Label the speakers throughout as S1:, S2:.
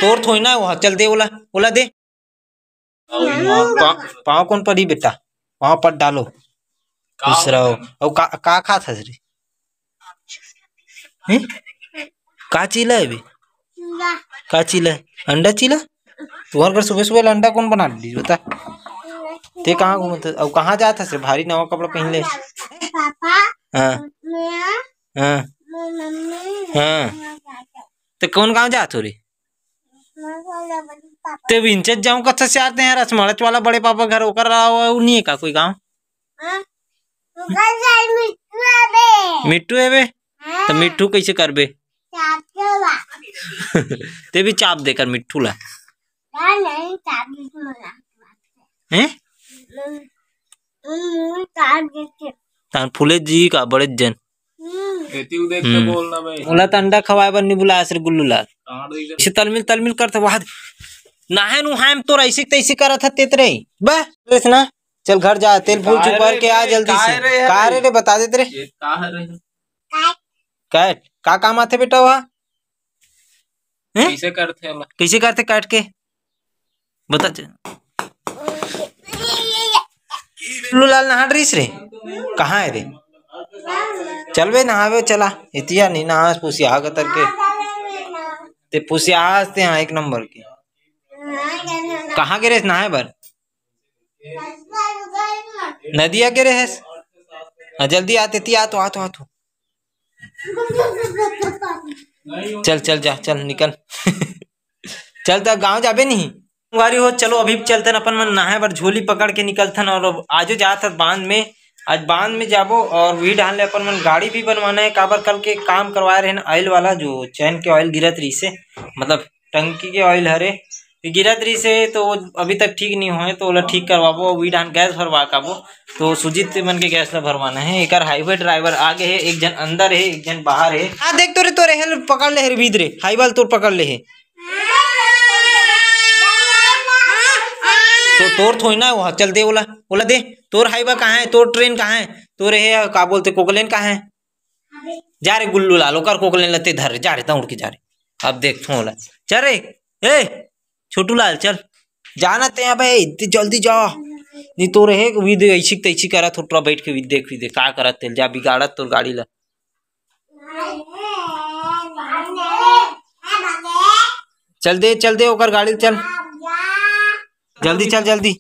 S1: तोर थोड़ी ना वहाँ चल दे ओला ओला दे पाँव कौन पड़ी बेटा पाँव पर डालो खुश रहो। और का खा था रे का चीला है भी का चीला अंडा चीला तुम्हारे घर सुबह सुबह अंडा कौन बना दी बता ते कहाँ घूमते और कहाँ जाता से भारी नवा कपड़ा पहन ले। हाँ हाँ हाँ तो कौन गाँव जात हो रे ते विंचत जाऊं कच्चा से आते हैं रसमड़च वाला बड़े पापा घर होकर नहीं है का कोई गाँव मिट्टू है बे तो मिट्टू कैसे करबे ते भी चाप देकर मिट्टू ला फूले जी का बड़े जन बोला तो अंडा खवाए बर नहीं बुलाया सर गुल्लू लाल इसे तलमिल तलमिल करते वहां नहाए नुहाए तो ऐसे तैसे करा था तेतरे बस ना चल घर जा तेल फूल चुपर के आ जल्दी से कहा रे बता दे तेरे कैट का काम आते बेटा वहाँ कैसे करते काट के बता लाल नहा रहीस रे कहाँ है रे चल बे नहावे चला इतिया नहीं नहा पुसिया कतर के ते पुसिया ते हाँ एक नंबर के कहाँ गिरे नहाए बर नदिया गिरे है जल्दी आते ती आ तो चल चल जा चल निकल चल तो गाँव जाबे नहीं वारी हो चलो अभी चलते अपन मन नहाए बर झोली पकड़ के निकलथन और आजो जात बांध में आज बांध में जाबो और वही डाल ले अपन मन गाड़ी भी बनवाना है काबर कल के काम करवाए रहे ऑयल वाला जो चैन के ऑयल गिरत रही से मतलब टंकी के ऑयल हरे गिरत रही से तो अभी तक ठीक नहीं हुए तो ओला ठीक करवाबो वही डाल गैस भरवा काबो तो सुजीत मन के गैस ला भरवाना है एक हाईवे ड्राइवर आगे है एक जन अंदर है एक जन बाहर है। हाँ देख तो रे तो रे पकड़ ले बीद रे हाईवाल तो पकड़ ले है तो तोर थोड़ी ना वहाँ चल दे ओला ओला दे तोर हाईवा कहाँ है तोर ट्रेन कहाँ है तोर है का बोलते कोकलेन कहाँ है जा रे गुल्लू लाल ओकर कोकलेन लते धर जा रे दौड़ के जा रे अब देख थोला चल रे ए छोटू लाल चल जाना ते भाई इतनी जल्दी जा नहीं तो रहे विद ऐसी तैसी करा थोड़ा बैठ के देख का करत तेल जा बिगाड़त तोर गाड़ी ला चल दे ओकर गाड़ी चल जल्दी चल जल्दी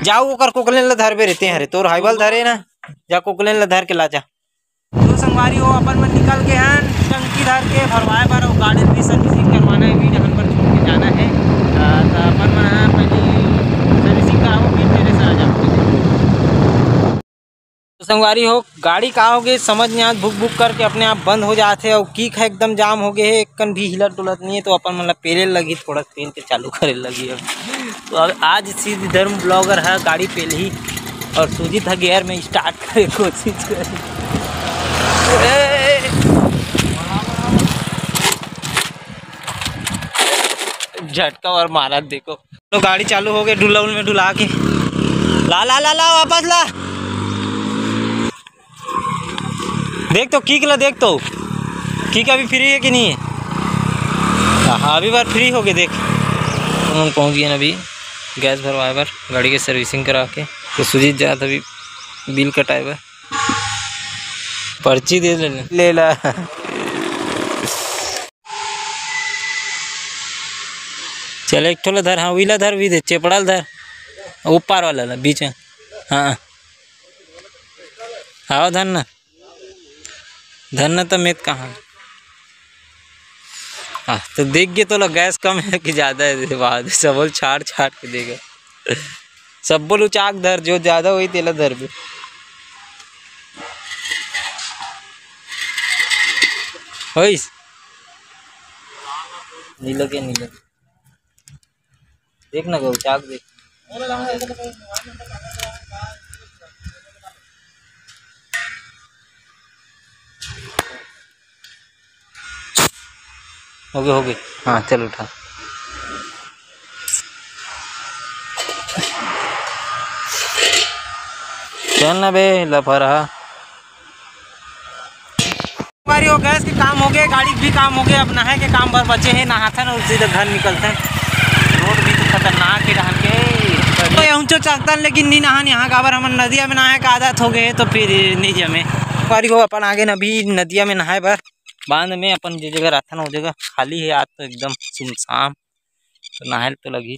S1: जाओ ओकर कोकलेन ला धरबे रहते हरे तोर हाईवाल धरे ना जा कोकलेन ला धर के ला जा तो संगवारी हो अपन मन निकल के हैं टंकी धर के भरवाए बार और गाड़ी भी सर्विसिंग करवाना है भी जहाँ पर छोड़ के जाना है तो अपन मन पहले सर्विसिंग कराओ फिर तेरे से आ जाओ। तो संगवारी हो गाड़ी का होगे समझ नहीं आज बुक करके अपने आप बंद हो जाते और कीक है एकदम जाम हो गए है एक कन भी हिलत डुलत नहीं है तो अपन मतलब पेले लगी थोड़ा पेन के चालू करे लगी अब तो अब आज सीधी धर्म ब्लॉगर है गाड़ी पेल ही और सुजीत है गियर में स्टार्ट करे कोशिश करे झटका और मारा देखो तो गाड़ी चालू हो गई डुलाउल में डुला के ला ला ला ला वापस ला देख तो कीक ला देख तो कीक अभी फ्री है कि नहीं है हाँ अभी बार फ्री हो गए देख हम पहुँच गए अभी गैस भरवाए बार गाड़ी के सर्विसिंग करा के तो सुजीत जात अभी बिल कटाए बार पर्ची दे ले ला चल एक ठोला धर हाँ वीला धर भी दे चेपड़ाल धर ऊपर वाला ला बीच में हाँ आओ धरना तो मेत कहाँ हाँ तो देख गए तो गैस कम है कि ज़्यादा है बाद सबल छाड़ के देगा सब बोल उचाक धर जो ज़्यादा हुई तेला धर भी नहीं लगे देख ना गो चाक देख हो गए हाँ चल उठा चल ना बे लफा रहा हमारी हो गैस के काम हो गए गए, गाड़ी भी काम हो गया, अब नहाए के काम भर बचे हैं, नहाथन और सीधे घर निकलते हैं। रोड भी तो खतरनाक है रहन के, तो ऊँचो चलता लेकिन नहीं नहान यहाँ काबर हमन नदिया में नहाए का आदत हो गए तो फिर नहीं जमे। बारी हो अपन आगे अभी नदिया में नहाए बर बांध में अपन जो जगह रहथन वो जगह खाली है, आज तो एकदम सुनसान, तो नहाए तो लगी।